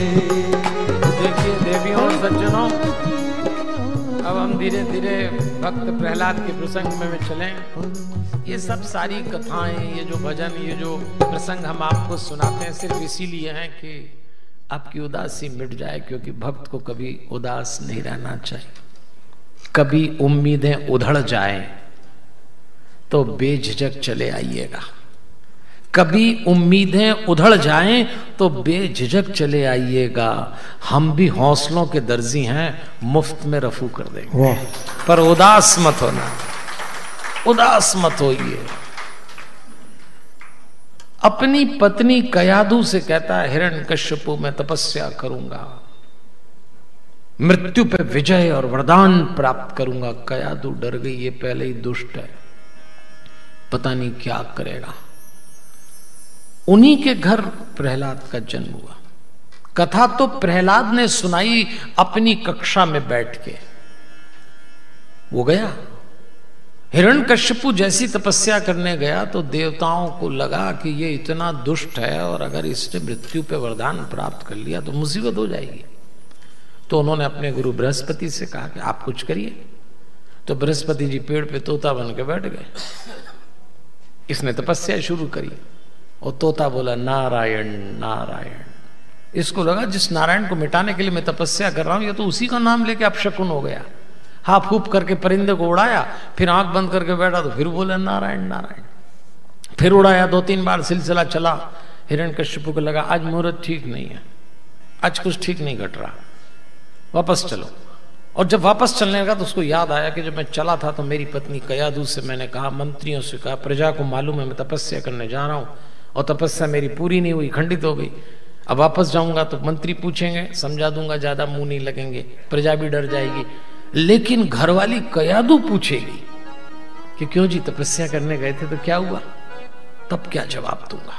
देखिए देवियों और सज्जनों, अब हम धीरे धीरे भक्त प्रहलाद के प्रसंग में चलें। ये सब सारी कथाएं, ये जो भजन, ये जो प्रसंग हम आपको सुनाते हैं सिर्फ इसीलिए हैं कि आपकी उदासी मिट जाए, क्योंकि भक्त को कभी उदास नहीं रहना चाहिए। कभी उम्मीदें उधड़ जाए तो बेझिझक चले आइएगा। कभी उम्मीदें उधड़ जाएं तो बेझिझक चले आइएगा। हम भी हौसलों के दर्जी हैं, मुफ्त में रफू कर देंगे, पर उदास मत होना, उदास मत होइए। अपनी पत्नी कयाधु से कहता है, हिरण्यकश्यपु मैं तपस्या करूंगा, मृत्यु पे विजय और वरदान प्राप्त करूंगा। कयाधु डर गई, ये पहले ही दुष्ट है, पता नहीं क्या करेगा। उन्हीं के घर प्रहलाद का जन्म हुआ। कथा तो प्रहलाद ने सुनाई अपनी कक्षा में बैठ के। वो गया, हिरण्यकश्यपु जैसी तपस्या करने गया तो देवताओं को लगा कि ये इतना दुष्ट है और अगर इसने मृत्यु पे वरदान प्राप्त कर लिया तो मुसीबत हो जाएगी। तो उन्होंने अपने गुरु बृहस्पति से कहा कि आप कुछ करिए। तो बृहस्पति जी पेड़ पे तोता बन के बैठ गए। इसने तपस्या शुरू करी और तोता बोला नारायण नारायण। इसको लगा जिस नारायण को मिटाने के लिए मैं तपस्या कर रहा हूं, ये तो उसी का नाम लेके अपशकुन हो गया। हाफ फूप करके परिंदे को उड़ाया, फिर आंख बंद करके बैठा तो फिर बोला नारायण नारायण। फिर उड़ाया, 2-3 बार सिलसिला चला। हिरण्यकश्यपु को लगा आज मुहूर्त ठीक नहीं है, आज कुछ ठीक नहीं घट रहा, वापस चलो। और जब वापस चलने लगा तो उसको याद आया कि जब मैं चला था तो मेरी पत्नी कयाधु से मैंने कहा, मंत्रियों से कहा, प्रजा को मालूम है मैं तपस्या करने जा रहा हूं और तपस्या मेरी पूरी नहीं हुई, खंडित हो गई। अब वापस जाऊंगा तो मंत्री पूछेंगे, समझा दूंगा, ज्यादा मुंह नहीं लगेंगे, प्रजा भी डर जाएगी। लेकिन घरवाली कयाधु पूछेगी कि क्यों जी तपस्या करने गए थे तो क्या हुआ, तब क्या जवाब दूंगा।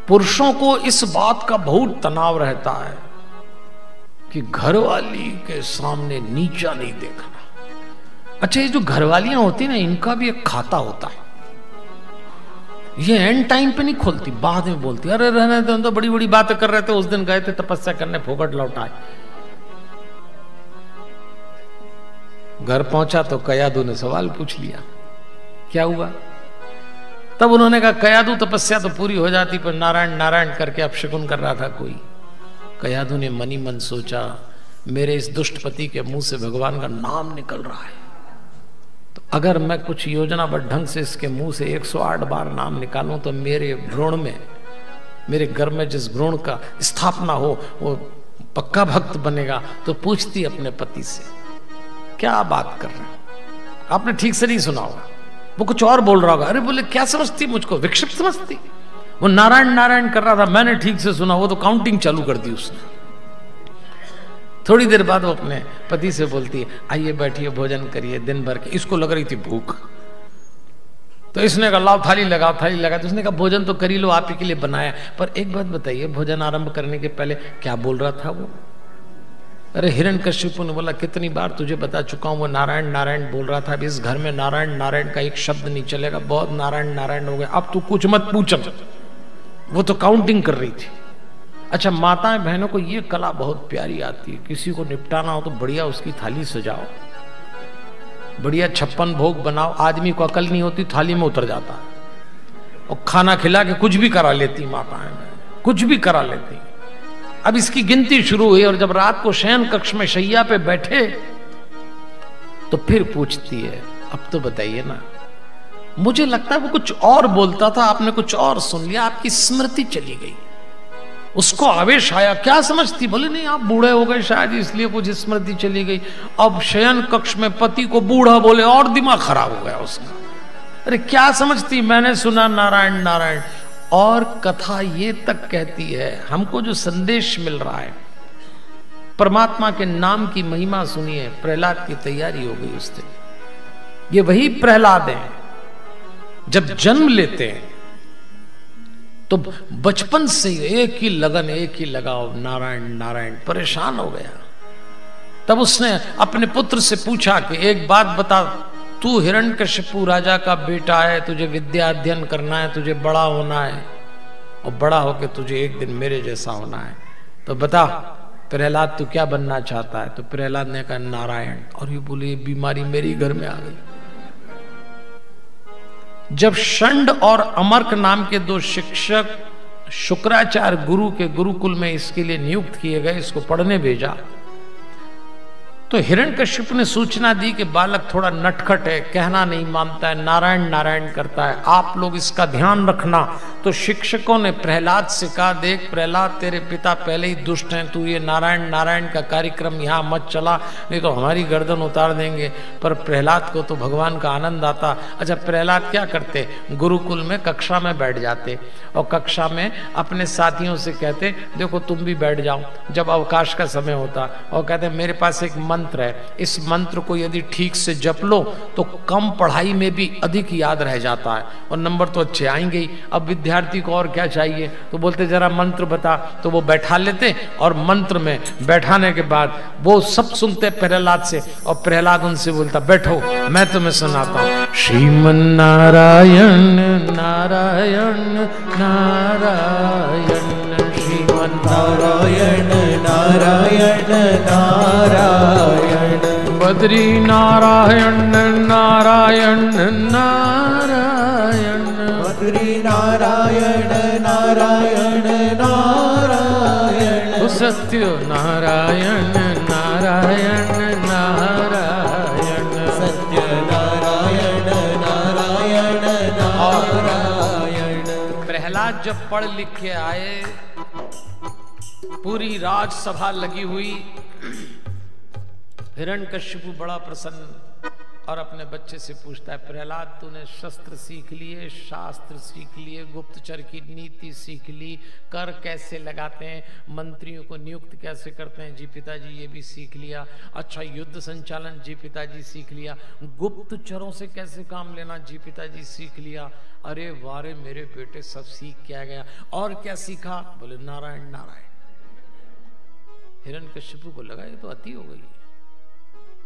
पुरुषों को इस बात का बहुत तनाव रहता है कि घरवाली के सामने नीचा नहीं देखना। अच्छा, ये जो घरवालियां होती ना, इनका भी एक खाता होता है। ये एंड टाइम पे नहीं खोलती, बाद में बोलती, अरे रहने दो, तो बड़ी बड़ी बातें कर रहे थे, उस दिन गए थे तपस्या करने, फोकट लौटाए। घर पहुंचा तो कयाधु ने सवाल पूछ लिया, क्या हुआ। तब उन्होंने कहा, कयाधु तपस्या तो पूरी हो जाती पर नारायण नारायण करके अपशकुन कर रहा था कोई। कयाधु ने मनी मन सोचा, मेरे इस दुष्ट पति के मुंह से भगवान का नाम निकल रहा है, तो अगर मैं कुछ योजनाबद्ध ढंग से इसके मुंह से 108 बार नाम निकालूं तो मेरे भ्रूण में, मेरे गर्भ में जिस भ्रूण का स्थापना हो वो पक्का भक्त बनेगा। तो पूछती अपने पति से, क्या बात कर रहे हैं, आपने ठीक से नहीं सुना होगा। वो कुछ और बोल रहा होगा। अरे बोले, क्या समझती मुझको, विक्षिप्त समझती। वो नारायण नारायण कर रहा था, मैंने ठीक से सुना, वो तो काउंटिंग चालू कर दी उसने। थोड़ी देर बाद वो अपने पति से बोलती है, आइए बैठिए, भोजन करिए, दिन भर के। इसको लग रही थी भूख, तो इसने कहा लाओ थाली लगाओ, थाली लगा। तो उसने कहा भोजन तो कर ही लो, आप ही के लिए बनाया, पर एक बात बताइए, भोजन आरंभ करने के पहले क्या बोल रहा था वो। अरे हिरण्यकश्यपु ने बोला, कितनी बार तुझे बता चुका हूं, वो नारायण नारायण बोल रहा था। अब इस घर में नारायण नारायण का एक शब्द नहीं चलेगा, बहुत नारायण नारायण हो गया, अब तू कुछ मत पूछ। वो तो काउंटिंग कर रही थी। अच्छा, माताएं बहनों को ये कला बहुत प्यारी आती है, किसी को निपटाना हो तो बढ़िया उसकी थाली सजाओ, बढ़िया 56 भोग बनाओ। आदमी को अकल नहीं होती, थाली में उतर जाता है और खाना खिला के कुछ भी करा लेती माताएं, कुछ भी करा लेती। अब इसकी गिनती शुरू हुई और जब रात को शयन कक्ष में शैया पे बैठे तो फिर पूछती है, अब तो बताइए ना, मुझे लगता है वो कुछ और बोलता था, आपने कुछ और सुन लिया, आपकी स्मृति चली गई। उसको आवेश आया, क्या समझती। बोले नहीं, आप बूढ़े हो गए शायद इसलिए कुछ स्मृति चली गई। अब शयन कक्ष में पति को बूढ़ा बोले और दिमाग खराब हो गया उसका। अरे क्या समझती, मैंने सुना नारायण नारायण। और कथा ये तक कहती है, हमको जो संदेश मिल रहा है, परमात्मा के नाम की महिमा सुनिए। प्रहलाद की तैयारी हो गई उस दिन। ये वही प्रहलाद है जब जन्म लेते हैं तो बचपन से एक ही लगन, एक ही लगाव, नारायण नारायण, परेशान हो गया। तब उसने अपने पुत्र से पूछा कि एक बात बता, तू हिरण्यकश्यपु राजा का बेटा है, तुझे विद्या अध्ययन करना है, तुझे बड़ा होना है और बड़ा होकर तुझे एक दिन मेरे जैसा होना है। तो बता प्रहलाद तू क्या बनना चाहता है? तो प्रहलाद ने कहा नारायण। और ये बोले ये बीमारी मेरी घर में आ गई। जब षंड और अमर्क नाम के दो शिक्षक शुक्राचार्य गुरु के गुरुकुल में इसके लिए नियुक्त किए गए, इसको पढ़ने भेजा, तो हिरण्यकश्यप ने सूचना दी कि बालक थोड़ा नटखट है, कहना नहीं मानता है, नारायण नारायण करता है, आप लोग इसका ध्यान रखना। तो शिक्षकों ने प्रहलाद से कहा देख प्रहलाद तेरे पिता पहले ही दुष्ट हैं, तू ये नारायण नारायण का कार्यक्रम यहाँ मत चला, नहीं तो हमारी गर्दन उतार देंगे। पर प्रहलाद को तो भगवान का आनंद आता। अच्छा प्रहलाद क्या करते, गुरुकुल में कक्षा में बैठ जाते और कक्षा में अपने साथियों से कहते देखो तुम भी बैठ जाओ जब अवकाश का समय होता, और कहते मेरे पास एक मंत्र है, इस मंत्र को यदि ठीक से जप लो तो कम पढ़ाई में भी अधिक याद रह जाता है और नंबर तो अच्छे आएंगे ही। अब विद्यार्थी को और क्या चाहिए, तो बोलते जरा मंत्र बता, तो वो बैठा लेते और मंत्र में बैठाने के बाद वो सब सुनते प्रहलाद से, और प्रहलाद उनसे बोलता बैठो मैं तुम्हें सुनाता हूं। श्रीमन नारायण नारायण नारायण श्रीमन नारायण नारायण नारायण बद्री नारायण नारायण नारायण बद्री नारायण नारायण नारायण सत्य नारायण नारायण नारायण सत्य नारायण नारायण नारायण। प्रहलाद जब पढ़ लिख के आए, पूरी राजसभा लगी हुई, हिरण्यकश्यप बड़ा प्रसन्न और अपने बच्चे से पूछता है प्रहलाद तूने शस्त्र सीख लिए, शास्त्र सीख लिए, गुप्तचर की नीति सीख ली, कर कैसे लगाते हैं, मंत्रियों को नियुक्त कैसे करते हैं, जी पिताजी ये भी सीख लिया। अच्छा युद्ध संचालन, जी पिताजी सीख लिया। गुप्तचरों से कैसे काम लेना, जी पिताजी सीख लिया। अरे वारे मेरे बेटे सब सीख क्या गया, और क्या सीखा? बोले नारायण नारायण। हिरण्यकश्यप को लगा ये तो अति हो गई।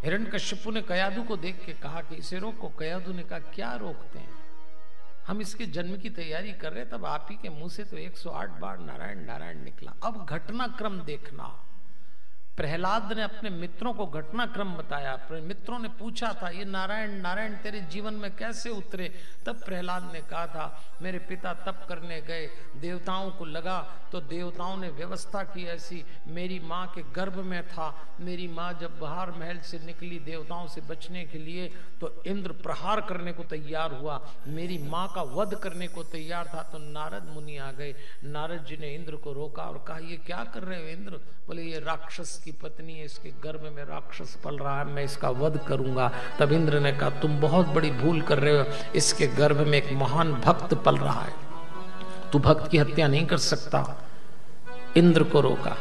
हिरण्यकश्यप ने कयादु को देख के कहा कि इसे रोको। कयादु ने कहा क्या रोकते हैं, हम इसके जन्म की तैयारी कर रहे, तब आप ही के मुंह से तो 108 बार नारायण नारायण निकला। अब घटनाक्रम देखना। प्रहलाद ने अपने मित्रों को घटनाक्रम बताया। अपने मित्रों ने पूछा था ये नारायण नारायण तेरे जीवन में कैसे उतरे, तब प्रहलाद ने कहा था मेरे पिता तप करने गए, देवताओं को लगा तो देवताओं ने व्यवस्था की ऐसी, मेरी माँ के गर्भ में था, मेरी माँ जब बाहर महल से निकली देवताओं से बचने के लिए तो इंद्र प्रहार करने को तैयार हुआ, मेरी माँ का वध करने को तैयार था, तो नारद मुनि आ गए। नारद जी ने इंद्र को रोका और कहा ये क्या कर रहे हो इंद्र? बोले ये राक्षस की पत्नी है, इसके गर्भ में राक्षस पल रहा है, मैं इसका वध करूंगा। तब इंद्र ने कहा तुम बहुत बड़ी भूल कर रहे हो, इसके गर्भ में एक महान भक्त पल रहा है, तू भक्त की हत्या नहीं कर सकता। इंद्र को रोका।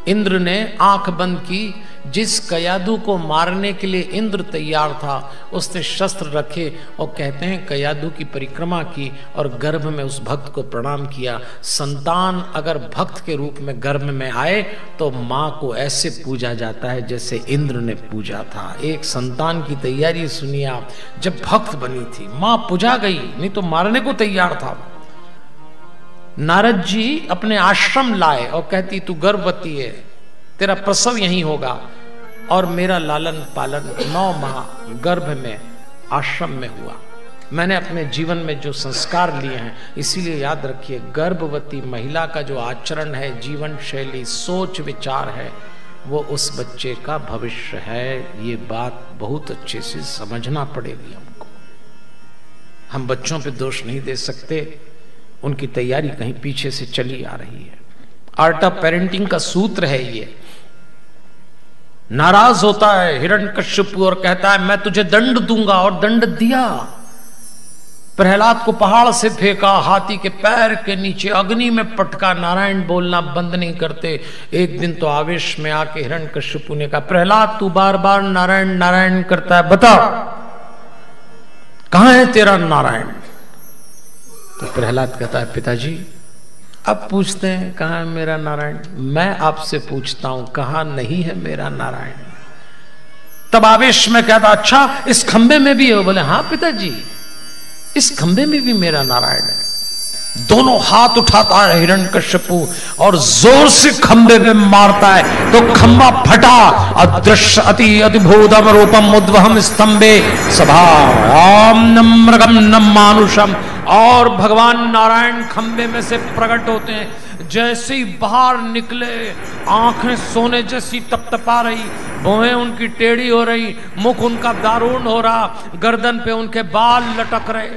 इंद्र ने आंख बंद की। जिस कयादु को मारने के लिए इंद्र तैयार था उसने शस्त्र रखे और कहते हैं कयादु की परिक्रमा की और गर्भ में उस भक्त को प्रणाम किया। संतान अगर भक्त के रूप में गर्भ में आए तो माँ को ऐसे पूजा जाता है जैसे इंद्र ने पूजा था। एक संतान की तैयारी सुनिए आप। जब भक्त बनी थी माँ पूजा गई, नहीं तो मारने को तैयार था। नारद जी अपने आश्रम लाए और कहती तू गर्भवती है, तेरा प्रसव यहीं होगा, और मेरा लालन पालन 9 माह गर्भ में आश्रम में हुआ। मैंने अपने जीवन में जो संस्कार लिए हैं, इसीलिए याद रखिए गर्भवती महिला का जो आचरण है, जीवन शैली, सोच विचार है, वो उस बच्चे का भविष्य है। ये बात बहुत अच्छे से समझना पड़ेगी हमको। हम बच्चों पे दोष नहीं दे सकते, उनकी तैयारी कहीं पीछे से चली आ रही है। आर्ट ऑफ पेरेंटिंग का सूत्र है ये। नाराज होता है हिरण्यकश्यप और कहता है मैं तुझे दंड दूंगा, और दंड दिया। प्रहलाद को पहाड़ से फेंका, हाथी के पैर के नीचे अग्नि में पटका। नारायण बोलना बंद नहीं करते। एक दिन तो आवेश में आके हिरण्यकश्यप ने कहा प्रहलाद तू बार बार नारायण नारायण करता है, बता कहां है तेरा नारायण? तो प्रहलाद कहता है पिताजी अब पूछते हैं कहां है मेरा नारायण। मैं आपसे पूछता हूं कहां नहीं है मेरा नारायण। तब आवेश में कहता अच्छा इस खंबे में भी है? बोले हाँ पिताजी इस खंबे में भी मेरा नारायण है। दोनों हाथ उठाता है हिरण्यकश्यपु और जोर से खंबे पे मारता है तो खंबा फटा। अदृश्य अति अतिभूतम रूपम उद्वहम स्तंभे सभाम नम्रगम नम मानुषम। और भगवान नारायण खंबे में से प्रकट होते हैं। जैसे ही बाहर निकले आंखें सोने जैसी तपतपा रही, भौहें उनकी टेढ़ी हो रही, मुख उनका दारुण हो रहा, गर्दन पे उनके बाल लटक रहे,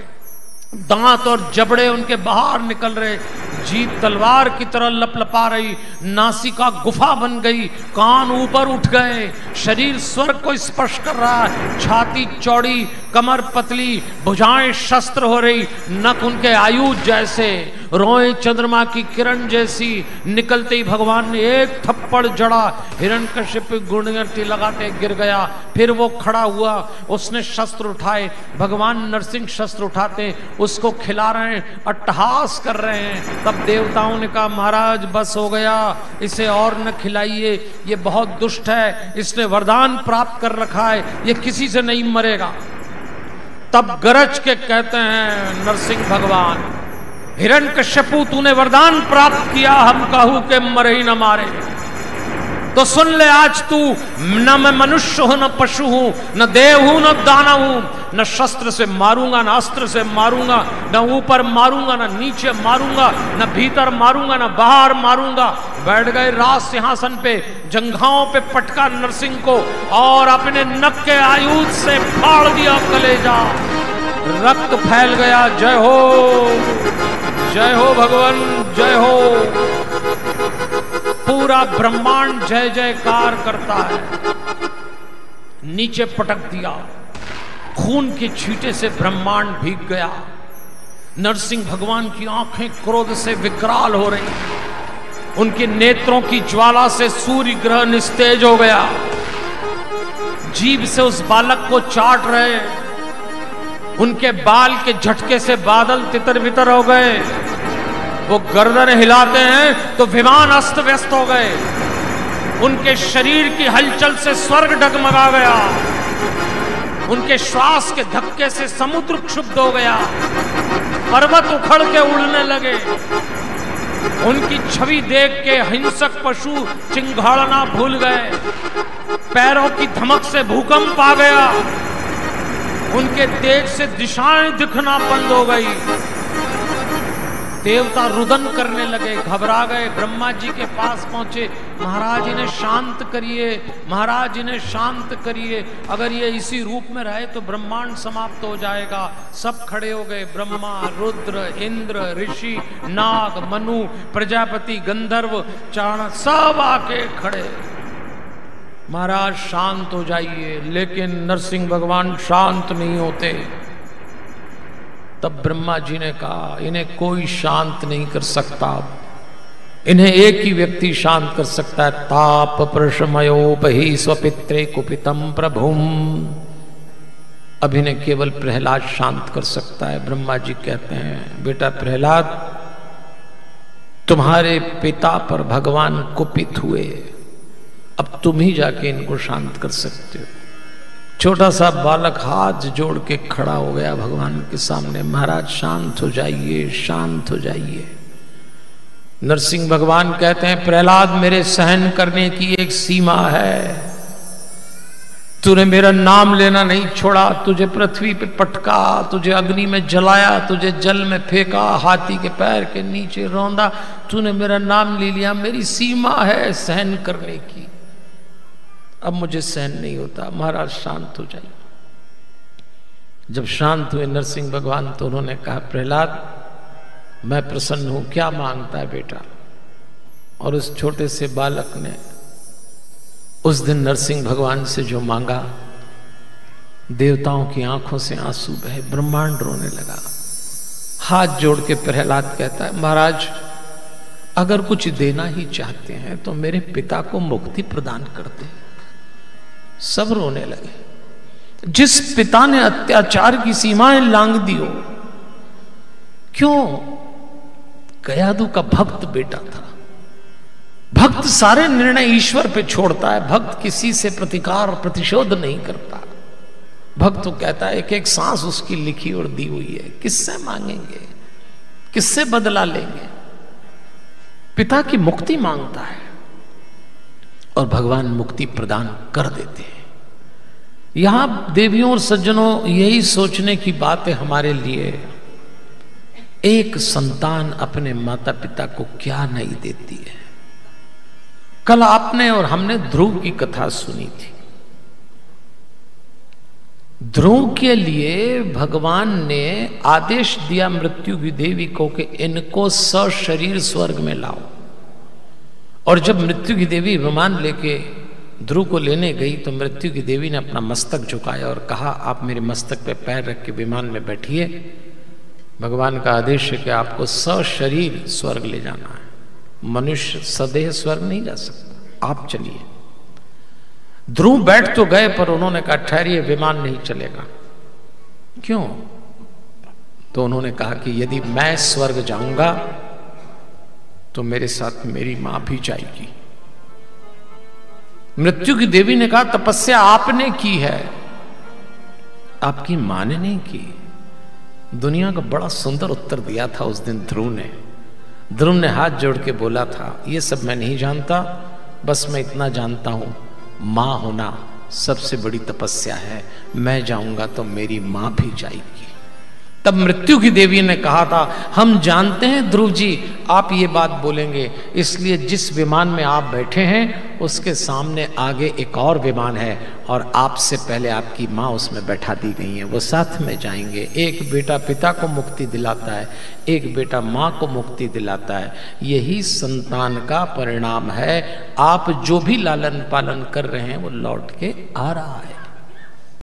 दांत और जबड़े उनके बाहर निकल रहे, जीभ तलवार की तरह लपलपा रही, नासिका गुफा बन गई, कान ऊपर उठ गए, शरीर स्वर्ग को स्पर्श कर रहा है, छाती चौड़ी, कमर पतली, भुजाएं शस्त्र हो रही, नख उनके आयुध जैसे, रोए चंद्रमा की किरण जैसी। निकलते ही भगवान ने एक थप्पड़ जड़ा, हिरण्यकश्यप गुणगंती लगाते गिर गया। फिर वो खड़ा हुआ, उसने शस्त्र उठाए, भगवान नरसिंह शस्त्र उठाते उसको खिला रहे हैं, अट्टहास कर रहे हैं। तब देवताओं ने कहा महाराज बस हो गया, इसे और न खिलाइए, ये बहुत दुष्ट है, इसने वरदान प्राप्त कर रखा है, ये किसी से नहीं मरेगा। तब गरज के कहते हैं नरसिंह भगवान, हिरण्यकश्यपु तूने वरदान प्राप्त किया, हम कहूं के मरे ही न मारे, तो सुन ले आज तू, न मैं मनुष्य हूं, न पशु हूं, न देव हूं, न दानव हूं, न शस्त्र से मारूंगा, न अस्त्र से मारूंगा, न ऊपर मारूंगा, न नीचे मारूंगा, न भीतर मारूंगा, न बाहर मारूंगा। बैठ गए राज सिंहासन पे, जंघाओं पे पटका नरसिंह को और अपने नख के आयुध से फाड़ दिया कलेजा, रक्त फैल गया। जय हो भगवान, जय हो। पूरा ब्रह्मांड जय जयकार करता है। नीचे पटक दिया, खून के छींटे से ब्रह्मांड भीग गया। नरसिंह भगवान की आंखें क्रोध से विकराल हो रही, उनके नेत्रों की ज्वाला से सूर्य ग्रह निस्तेज हो गया। जीभ से उस बालक को चाट रहे, उनके बाल के झटके से बादल तितर बितर हो गए। वो गर्दन हिलाते हैं तो विमान अस्त व्यस्त हो गए, उनके शरीर की हलचल से स्वर्ग डगमगा गया, उनके श्वास के धक्के से समुद्र क्षुब्ध हो गया, पर्वत उखड़ के उड़ने लगे। उनकी छवि देख के हिंसक पशु चिंगाड़ना भूल गए, पैरों की धमक से भूकंप आ गया, उनके तेज से दिशाएं दिखना बंद हो गई। देवता रुदन करने लगे, घबरा गए, ब्रह्मा जी के पास पहुंचे, महाराज इन्हें शांत करिए, महाराज इन्हें शांत करिए, अगर ये इसी रूप में रहे तो ब्रह्मांड समाप्त हो जाएगा। सब खड़े हो गए, ब्रह्मा, रुद्र, इंद्र, ऋषि, नाग, मनु, प्रजापति, गंधर्व, चाणक्य, सब आके खड़े। महाराज शांत हो जाइए, लेकिन नरसिंह भगवान शांत नहीं होते। तब ब्रह्मा जी ने कहा इन्हें कोई शांत नहीं कर सकता, इन्हें एक ही व्यक्ति शांत कर सकता है, ताप प्रशमयोपहि स्वपित्रे कुपितम प्रभुम। अब इन्हें केवल प्रहलाद शांत कर सकता है। ब्रह्मा जी कहते हैं बेटा प्रहलाद, तुम्हारे पिता पर भगवान कुपित हुए, अब तुम ही जाके इनको शांत कर सकते हो। छोटा सा बालक हाथ जोड़ के खड़ा हो गया भगवान के सामने, महाराज शांत हो जाइए, शांत हो जाइए। नरसिंह भगवान कहते हैं प्रहलाद मेरे सहन करने की एक सीमा है, तूने मेरा नाम लेना नहीं छोड़ा, तुझे पृथ्वी पे पटका, तुझे अग्नि में जलाया, तुझे जल में फेंका, हाथी के पैर के नीचे रौंदा, तूने मेरा नाम ले लिया, मेरी सीमा है सहन करने की, अब मुझे सहन नहीं होता, महाराज शांत हो जाइए। जब शांत हुए नरसिंह भगवान तो उन्होंने कहा प्रहलाद मैं प्रसन्न हूं, क्या मांगता है बेटा। और उस छोटे से बालक ने उस दिन नरसिंह भगवान से जो मांगा, देवताओं की आंखों से आंसू बहे, ब्रह्मांड रोने लगा। हाथ जोड़ के प्रहलाद कहता है महाराज अगर कुछ देना ही चाहते हैं तो मेरे पिता को मुक्ति प्रदान कर दे। सब रोने लगे। जिस पिता ने अत्याचार की सीमाएं लांघ दी हो, क्यों? गयादु का भक्त बेटा था। भक्त सारे निर्णय ईश्वर पे छोड़ता है, भक्त किसी से प्रतिकार प्रतिशोध नहीं करता। भक्त तो कहता है एक एक सांस उसकी लिखी और दी हुई है, किससे मांगेंगे। किससे बदला लेंगे? पिता की मुक्ति मांगता है और भगवान मुक्ति प्रदान कर देते हैं। यहां देवियों और सज्जनों, यही सोचने की बात है हमारे लिए, एक संतान अपने माता पिता को क्या नहीं देती है। कल आपने और हमने ध्रुव की कथा सुनी थी। ध्रुव के लिए भगवान ने आदेश दिया मृत्यु की देवी को कि इनको सशरीर स्वर्ग में लाओ। और जब मृत्यु की देवी विमान लेके ध्रुव को लेने गई तो मृत्यु की देवी ने अपना मस्तक झुकाया और कहा, आप मेरे मस्तक पे पैर रख के विमान में बैठिए। भगवान का आदेश है कि आपको सशरीर स्वर्ग ले जाना है। मनुष्य सदेह स्वर्ग नहीं जा सकता, आप चलिए। ध्रुव बैठ तो गए पर उन्होंने कहा, ठहरिए, विमान नहीं चलेगा। क्यों? तो उन्होंने कहा कि यदि मैं स्वर्ग जाऊंगा तो मेरे साथ मेरी मां भी जाएगी। मृत्यु की देवी ने कहा, तपस्या आपने की है, आपकी मां ने नहीं की। दुनिया का बड़ा सुंदर उत्तर दिया था उस दिन ध्रुव ने। ध्रुव ने हाथ जोड़ के बोला था, ये सब मैं नहीं जानता, बस मैं इतना जानता हूं, मां होना सबसे बड़ी तपस्या है। मैं जाऊंगा तो मेरी मां भी जाएगी। तब मृत्यु की देवी ने कहा था, हम जानते हैं ध्रुव जी आप ये बात बोलेंगे, इसलिए जिस विमान में आप बैठे हैं उसके सामने आगे एक और विमान है और आपसे पहले आपकी माँ उसमें बैठा दी गई है, वो साथ में जाएंगे। एक बेटा पिता को मुक्ति दिलाता है, एक बेटा माँ को मुक्ति दिलाता है। यही संतान का परिणाम है। आप जो भी लालन पालन कर रहे हैं वो लौट के आ रहा है।